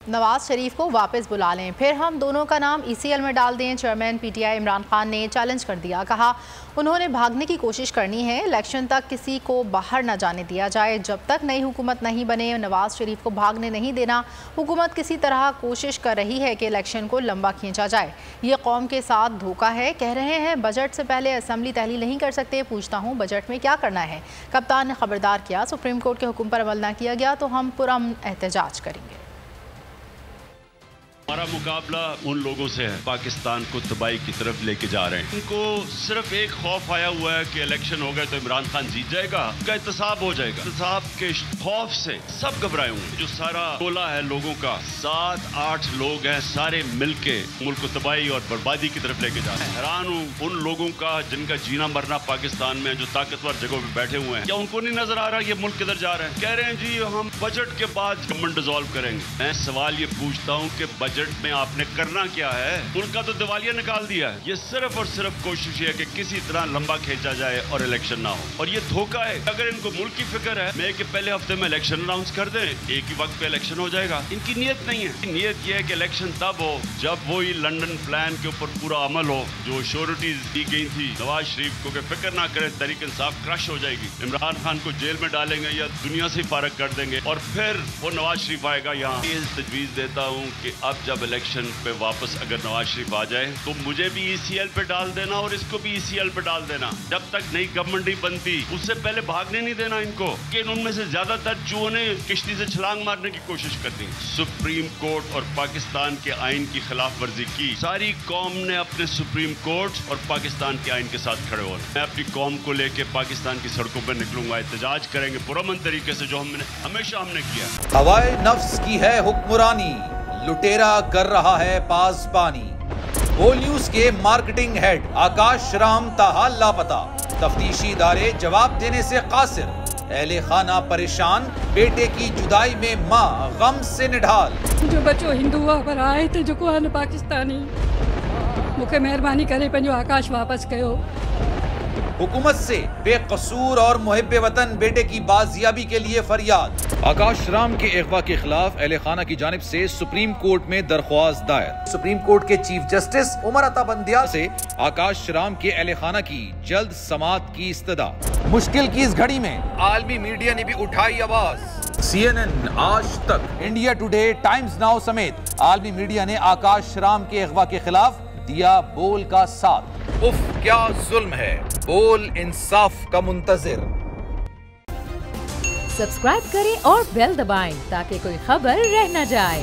नवाज शरीफ को वापस बुला लें, फिर हम दोनों का नाम ECL में डाल दें। चेयरमैन PTI इमरान खान ने चैलेंज कर दिया। कहा उन्होंने भागने की कोशिश करनी है, इलेक्शन तक किसी को बाहर न जाने दिया जाए। जब तक नई हुकूमत नहीं बने नवाज शरीफ को भागने नहीं देना। हुकूमत किसी तरह कोशिश कर रही है कि इलेक्शन को लंबा खींचा जाए। ये कौम के साथ धोखा है। कह रहे हैं बजट से पहले असम्बली तहलील नहीं कर सकते। पूछता हूँ बजट में क्या करना है। कप्तान ने खबरदार किया, सुप्रीम कोर्ट के हुक्म पर अमल न किया गया तो हम पुरअमन एहतजाज करेंगे। हमारा मुकाबला उन लोगों से है पाकिस्तान को तबाही की तरफ लेके जा रहे हैं। उनको सिर्फ एक खौफ आया हुआ है कि इलेक्शन हो गए तो इमरान खान जीत जाएगा, उसका एहतसाब हो जाएगा। एहतसाब के खौफ से सब घबराए हुए। जो सारा टोला है लोगों का, 7-8 लोग हैं, सारे मिलके मुल्क को तबाही और बर्बादी की तरफ लेके जा रहे हैं। हैरान हूँ उन लोगों का जिनका जीना मरना पाकिस्तान में, जो ताकतवर जगहों पे बैठे हुए हैं। क्या उनको नहीं नजर आ रहा ये मुल्क किधर जा रहा है? कह रहे हैं जी हम बजट के बाद गवर्नमेंट डिसॉल्व करेंगे। मैं सवाल ये पूछता हूँ कि बजट में आपने करना क्या है? मुल्क का तो दिवालिया निकाल दिया है। ये सिर्फ और सिर्फ कोशिश है कि किसी तरह लंबा खींचा जाए और इलेक्शन ना हो। और ये धोखा है। अगर इनको मुल्क की फिक्र है, मैं कि पहले हफ्ते में इलेक्शन अनाउंस कर दें, एक ही वक्त पे इलेक्शन हो जाएगा। इनकी नीयत नहीं है। नीयत ये है कि इलेक्शन तब हो जब वही लंदन प्लान के ऊपर पूरा अमल हो, जो श्योरिटीज दी गई थी नवाज शरीफ को, फिक्र ना करे, तहरीक इंसाफ क्रश हो जाएगी, इमरान खान को जेल में डालेंगे या दुनिया से फारग कर देंगे और फिर वो नवाज शरीफ आएगा यहाँ। तजवीज देता हूँ कि अब जब इलेक्शन पे वापस अगर नवाज शरीफ आ जाए तो मुझे भी ECL पे डाल देना और इसको भी ECL पे डाल देना। जब तक नई गवर्नमेंट नहीं बनती उससे पहले भागने नहीं देना इनको। कि उनमें से ज्यादातर चूहों ने किश्ती से छलांग मारने की कोशिश कर दी। सुप्रीम कोर्ट और पाकिस्तान के आइन की खिलाफ वर्जी की। सारी कौम ने अपने सुप्रीम कोर्ट और पाकिस्तान के आइन के साथ खड़े होना। मैं अपनी कौम को लेके पाकिस्तान की सड़कों पर निकलूंगा, एहतजाज करेंगे पुरअमन तरीके से, जो हमेशा हमने किया। हवाए नफ्स की है हुक्मरानी, लुटेरा कर रहा है पासबानी। बोल न्यूज के मार्केटिंग हेड आकाश राम ताहा लापता। तफ्तीशी इदारे जवाब देने से कासिर। अहले खाना परेशान, बेटे की जुदाई में माँ गम से निढाल। जो बच्चो हिंदू हुआ पर आए थे जो को पाकिस्तानी, मुझे मेहरबानी करे पंहिंजो आकाश वापस कयो। हुकूमत से बेकसूर और मुहिब्बे वतन बेटे की बाजियाबी के लिए फरियाद। आकाश राम के अगवा के खिलाफ अहले खाना की जानिब से सुप्रीम कोर्ट में दरख्वास्त दायर। सुप्रीम कोर्ट के चीफ जस्टिस उमर अता बंदियाल से आकाश राम के अहले खाना की जल्द समाअत की इस्तदा। मुश्किल की इस घड़ी में आलमी मीडिया ने भी उठाई आवाज। CNN, आज तक, इंडिया टुडे, टाइम्स नाउ समेत आलमी मीडिया ने आकाश राम के अगवा के खिलाफ दिया बोल का साथ। उफ क्या जुल्म है, बोल इंसाफ का मुंतजिर। सब्सक्राइब करें और बेल दबाएं ताकि कोई खबर रह न जाए।